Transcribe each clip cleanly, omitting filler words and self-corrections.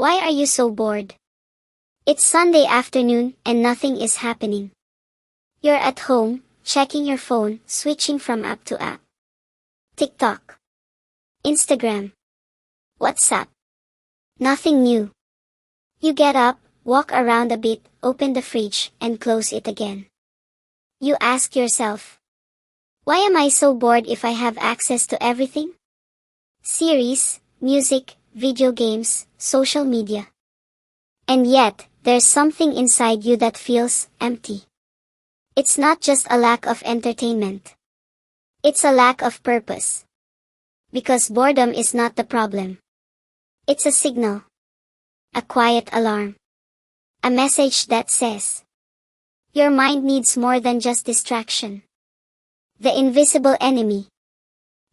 Why are you so bored? It's Sunday afternoon and nothing is happening. You're at home, checking your phone, switching from app to app. TikTok, Instagram, WhatsApp. Nothing new. You get up, walk around a bit, open the fridge, and close it again. You ask yourself, why am I so bored if I have access to everything? Series, music, video games, social media. And yet, there's something inside you that feels empty. It's not just a lack of entertainment. It's a lack of purpose. Because boredom is not the problem. It's a signal. A quiet alarm. A message that says, your mind needs more than just distraction. The invisible enemy.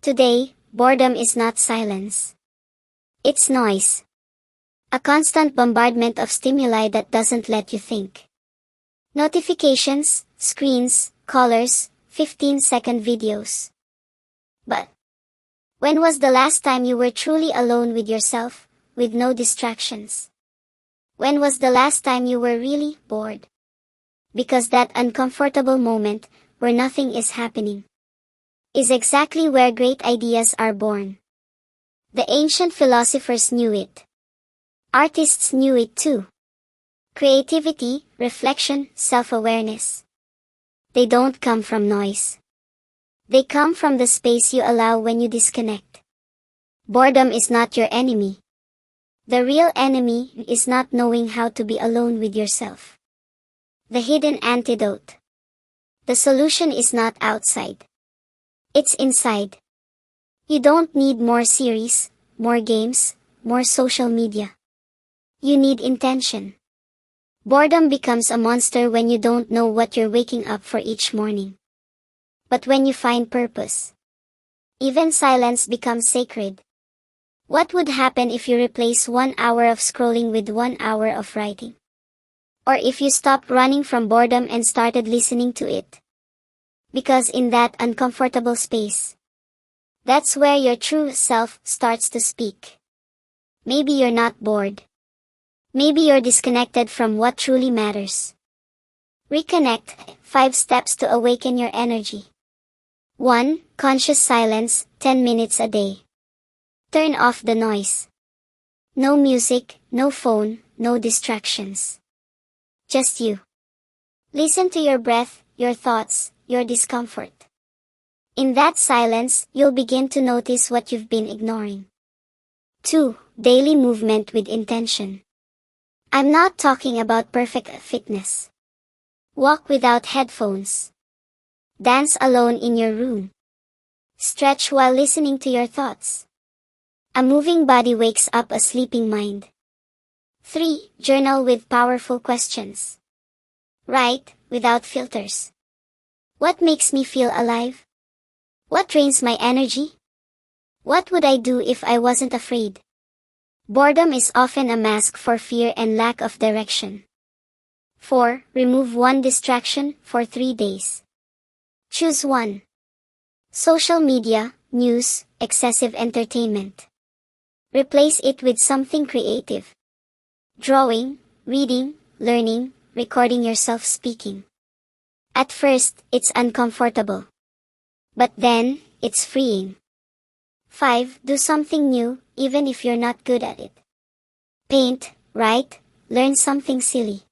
Today, boredom is not silence. It's noise. A constant bombardment of stimuli that doesn't let you think. Notifications, screens, callers, 15-second videos. But when was the last time you were truly alone with yourself, with no distractions? When was the last time you were really bored? Because that uncomfortable moment, where nothing is happening, is exactly where great ideas are born. The ancient philosophers knew it. Artists knew it too. Creativity, reflection, self-awareness. They don't come from noise. They come from the space you allow when you disconnect. Boredom is not your enemy. The real enemy is not knowing how to be alone with yourself. The hidden antidote. The solution is not outside. It's inside. You don't need more series, more games, more social media. You need intention. Boredom becomes a monster when you don't know what you're waking up for each morning. But when you find purpose, even silence becomes sacred. What would happen if you replace 1 hour of scrolling with 1 hour of writing? Or if you stopped running from boredom and started listening to it? Because in that uncomfortable space, that's where your true self starts to speak. Maybe you're not bored. Maybe you're disconnected from what truly matters. Reconnect. 5 steps to awaken your energy. 1. Conscious silence, 10 minutes a day. Turn off the noise. No music, no phone, no distractions. Just you. Listen to your breath, your thoughts, your discomfort. In that silence, you'll begin to notice what you've been ignoring. 2. Daily movement with intention. I'm not talking about perfect fitness. Walk without headphones. Dance alone in your room. Stretch while listening to your thoughts. A moving body wakes up a sleeping mind. 3. Journal with powerful questions. Write, without filters. What makes me feel alive? What drains my energy? What would I do if I wasn't afraid? Boredom is often a mask for fear and lack of direction. 4. Remove one distraction for 3 days. Choose one. Social media, news, excessive entertainment. Replace it with something creative. Drawing, reading, learning, recording yourself speaking. At first, it's uncomfortable. But then, it's freeing. 5. Do something new, even if you're not good at it. Paint, write, learn something silly.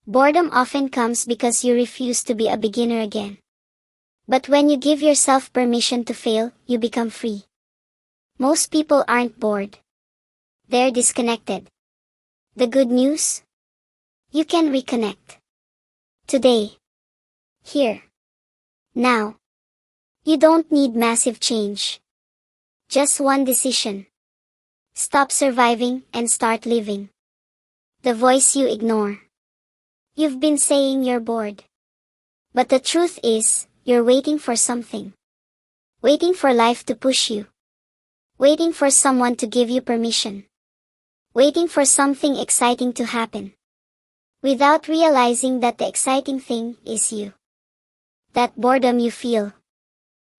Boredom often comes because you refuse to be a beginner again. But when you give yourself permission to fail, you become free. Most people aren't bored. They're disconnected. The good news? You can reconnect. Today. Here. Now. You don't need massive change. Just one decision. Stop surviving and start living. The voice you ignore. You've been saying you're bored. But the truth is, you're waiting for something. Waiting for life to push you. Waiting for someone to give you permission. Waiting for something exciting to happen. Without realizing that the exciting thing is you. That boredom you feel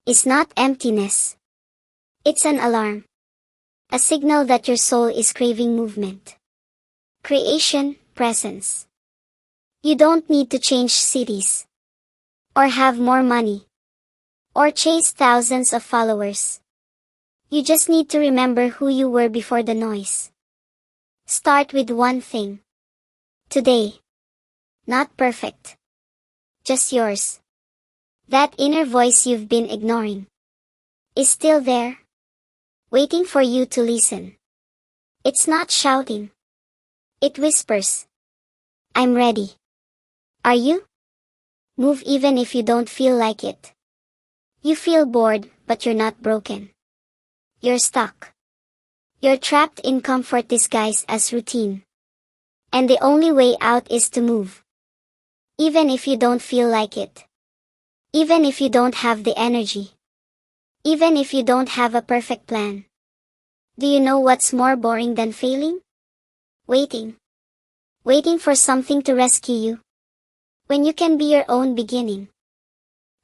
is not emptiness. It's an alarm. A signal that your soul is craving movement. Creation, presence. You don't need to change cities, or have more money, or chase thousands of followers. You just need to remember who you were before the noise. Start with one thing. Today. Not perfect. Just yours. That inner voice you've been ignoring is still there, waiting for you to listen. It's not shouting. It whispers. I'm ready. Are you? Move even if you don't feel like it. You feel bored, but you're not broken. You're stuck. You're trapped in comfort disguised as routine. And the only way out is to move. Even if you don't feel like it. Even if you don't have the energy. Even if you don't have a perfect plan. Do you know what's more boring than failing? Waiting. Waiting for something to rescue you. When you can be your own beginning.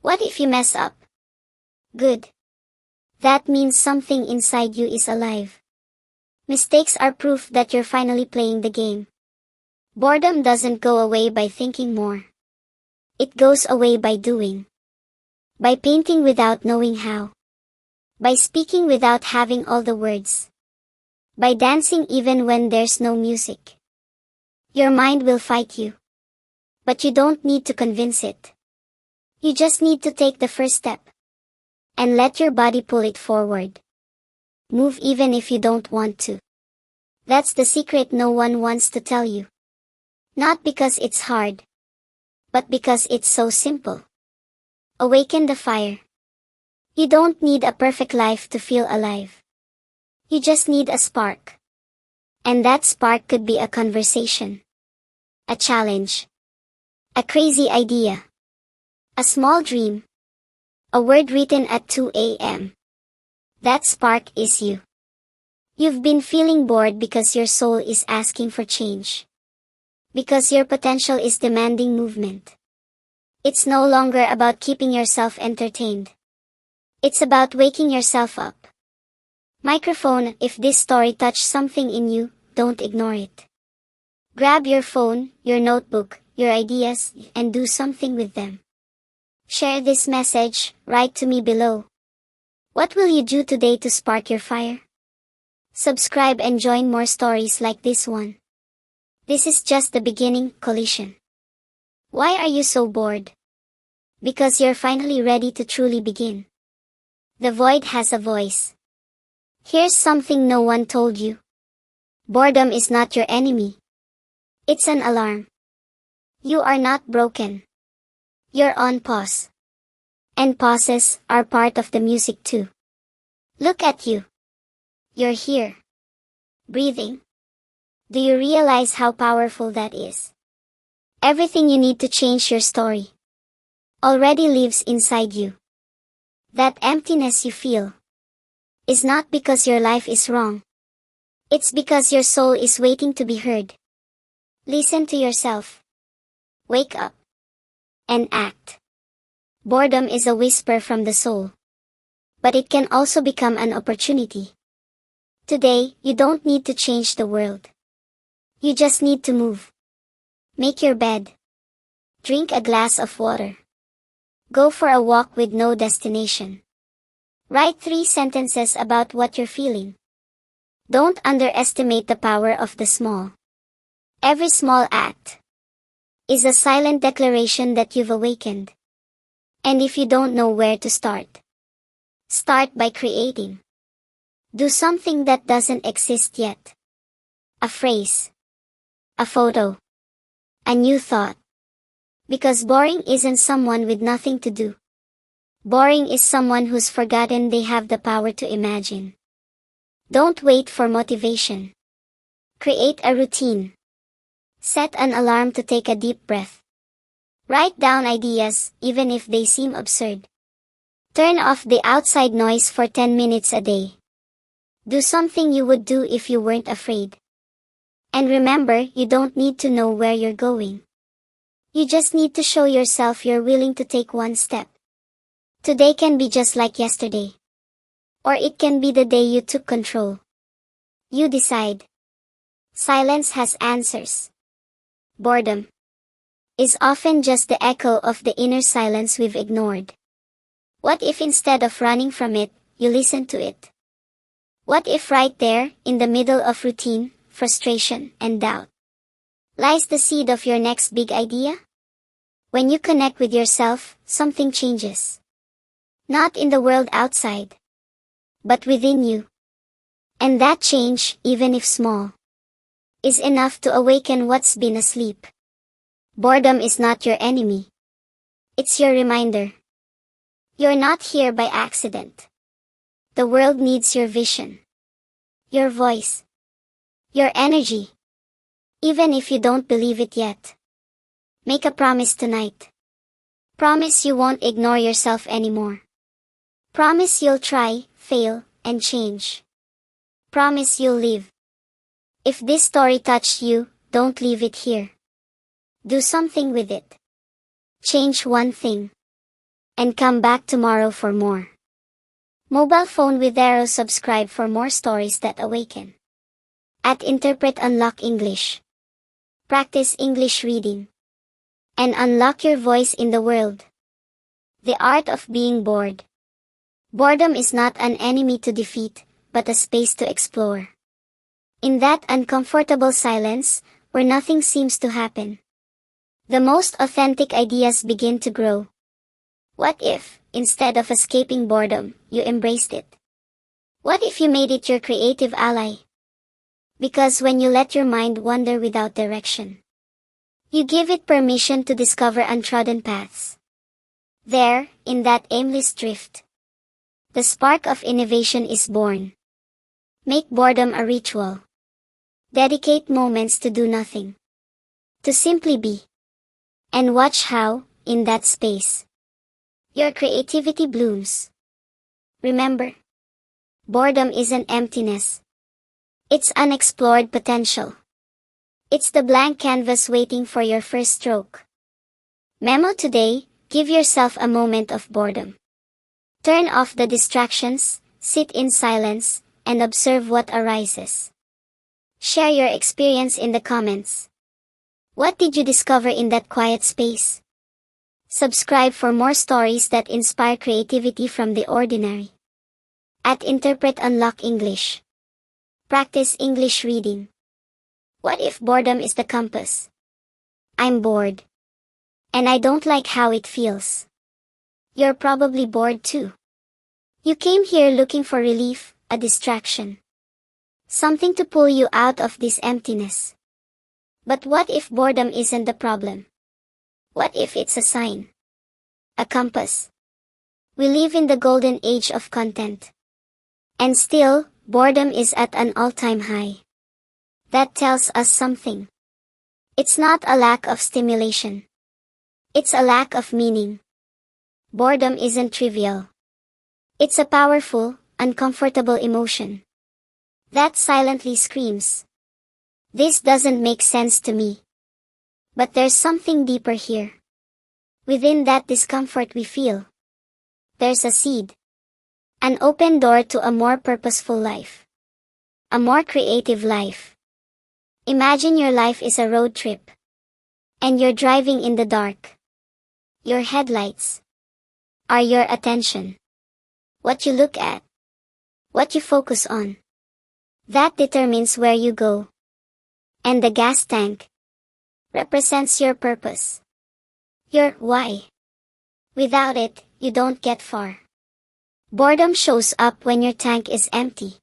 What if you mess up? Good. That means something inside you is alive. Mistakes are proof that you're finally playing the game. Boredom doesn't go away by thinking more. It goes away by doing. By painting without knowing how. By speaking without having all the words. By dancing even when there's no music. Your mind will fight you. But you don't need to convince it. You just need to take the first step. And let your body pull it forward. Move even if you don't want to. That's the secret no one wants to tell you. Not because it's hard. But because it's so simple. Awaken the fire. You don't need a perfect life to feel alive. You just need a spark. And that spark could be a conversation. A challenge. A crazy idea. A small dream. A word written at 2 a.m. That spark is you. You've been feeling bored because your soul is asking for change. Because your potential is demanding movement. It's no longer about keeping yourself entertained. It's about waking yourself up. Microphone, if this story touched something in you, don't ignore it. Grab your phone, your notebook, your ideas, and do something with them. Share this message, write to me below. What will you do today to spark your fire? Subscribe and join more stories like this one. This is just the beginning, collision. Why are you so bored? Because you're finally ready to truly begin. The void has a voice. Here's something no one told you. Boredom is not your enemy. It's an alarm. You are not broken. You're on pause. And pauses are part of the music too. Look at you. You're here. Breathing. Do you realize how powerful that is? Everything you need to change your story already lives inside you. That emptiness you feel is not because your life is wrong. It's because your soul is waiting to be heard. Listen to yourself. Wake up. And act. Boredom is a whisper from the soul. But it can also become an opportunity. Today, you don't need to change the world. You just need to move. Make your bed. Drink a glass of water. Go for a walk with no destination. Write 3 sentences about what you're feeling. Don't underestimate the power of the small. Every small act is a silent declaration that you've awakened. And if you don't know where to start by creating. Do something that doesn't exist yet. A phrase. A photo. A new thought. Because boring isn't someone with nothing to do. Boring is someone who's forgotten they have the power to imagine. Don't wait for motivation. Create a routine. Set an alarm to take a deep breath. Write down ideas, even if they seem absurd. Turn off the outside noise for 10 minutes a day. Do something you would do if you weren't afraid. And remember, you don't need to know where you're going. You just need to show yourself you're willing to take one step. Today can be just like yesterday. Or it can be the day you took control. You decide. Silence has answers. Boredom is often just the echo of the inner silence we've ignored. What if instead of running from it, you listen to it? What if right there, in the middle of routine, frustration, and doubt, lies the seed of your next big idea? When you connect with yourself, something changes. Not in the world outside, but within you. And that change, even if small, is enough to awaken what's been asleep. Boredom is not your enemy. It's your reminder. You're not here by accident. The world needs your vision, your voice, your energy. Even if you don't believe it yet. Make a promise tonight. Promise you won't ignore yourself anymore. Promise you'll try, fail, and change. Promise you'll live. If this story touched you, don't leave it here. Do something with it. Change one thing. And come back tomorrow for more. Mobile phone with arrow, subscribe for more stories that awaken. At Interpret, unlock English. Practice English reading. And unlock your voice in the world. The art of being bored. Boredom is not an enemy to defeat, but a space to explore. In that uncomfortable silence, where nothing seems to happen, the most authentic ideas begin to grow. What if, instead of escaping boredom, you embraced it? What if you made it your creative ally? Because when you let your mind wander without direction, you give it permission to discover untrodden paths. There, in that aimless drift, the spark of innovation is born. Make boredom a ritual. Dedicate moments to do nothing. To simply be. And watch how, in that space, your creativity blooms. Remember, boredom isn't emptiness. It's unexplored potential. It's the blank canvas waiting for your first stroke. Memo today, give yourself a moment of boredom. Turn off the distractions, sit in silence, and observe what arises. Share your experience in the comments. What did you discover in that quiet space? Subscribe for more stories that inspire creativity from the ordinary. At Interpret, unlock English. Practice English reading. What if boredom is the compass? I'm bored. And I don't like how it feels. You're probably bored too. You came here looking for relief, a distraction. Something to pull you out of this emptiness. But what if boredom isn't the problem? What if it's a sign? A compass? We live in the golden age of content. And still, boredom is at an all-time high. That tells us something. It's not a lack of stimulation. It's a lack of meaning. Boredom isn't trivial. It's a powerful, uncomfortable emotion that silently screams, "This doesn't make sense to me." But there's something deeper here. Within that discomfort we feel, there's a seed. An open door to a more purposeful life. A more creative life. Imagine your life is a road trip. And you're driving in the dark. Your headlights are your attention. What you look at. What you focus on. That determines where you go. And the gas tank represents your purpose. Your why. Without it, you don't get far. Boredom shows up when your tank is empty.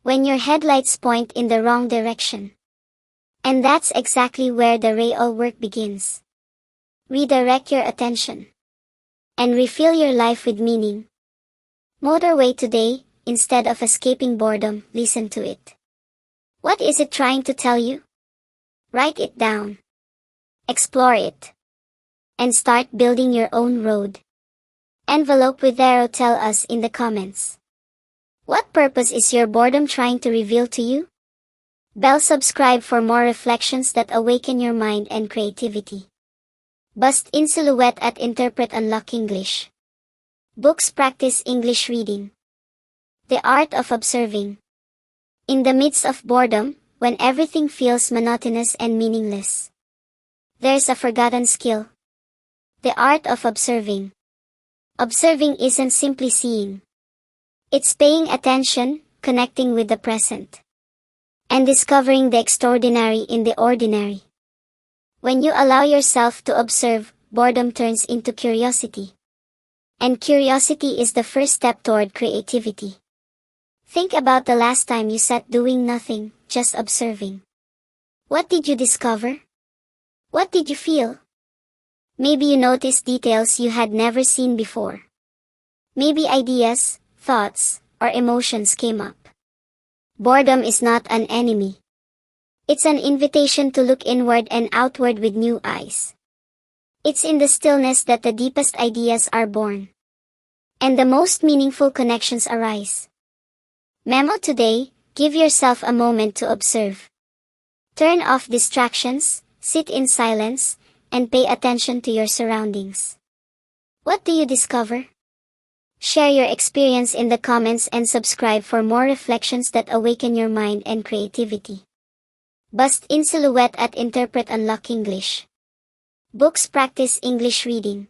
When your headlights point in the wrong direction. And that's exactly where the real work begins. Redirect your attention. And refill your life with meaning. Motorway today, instead of escaping boredom, listen to it. What is it trying to tell you? Write it down. Explore it. And start building your own road. Envelope with arrow, tell us in the comments. What purpose is your boredom trying to reveal to you? Bell, subscribe for more reflections that awaken your mind and creativity. Bust in silhouette at Interpret, unlock English. Books, practice English reading. The art of observing. In the midst of boredom, when everything feels monotonous and meaningless. There's a forgotten skill. The art of observing. Observing isn't simply seeing. It's paying attention, connecting with the present, and discovering the extraordinary in the ordinary. When you allow yourself to observe, boredom turns into curiosity. And curiosity is the first step toward creativity. Think about the last time you sat doing nothing, just observing. What did you discover? What did you feel? Maybe you noticed details you had never seen before. Maybe ideas, thoughts, or emotions came up. Boredom is not an enemy. It's an invitation to look inward and outward with new eyes. It's in the stillness that the deepest ideas are born, and the most meaningful connections arise. Memo today, give yourself a moment to observe. Turn off distractions, sit in silence, and pay attention to your surroundings. What do you discover? Share your experience in the comments and subscribe for more reflections that awaken your mind and creativity. Bust in silhouette at Interpret Unlock English. Books practice English reading.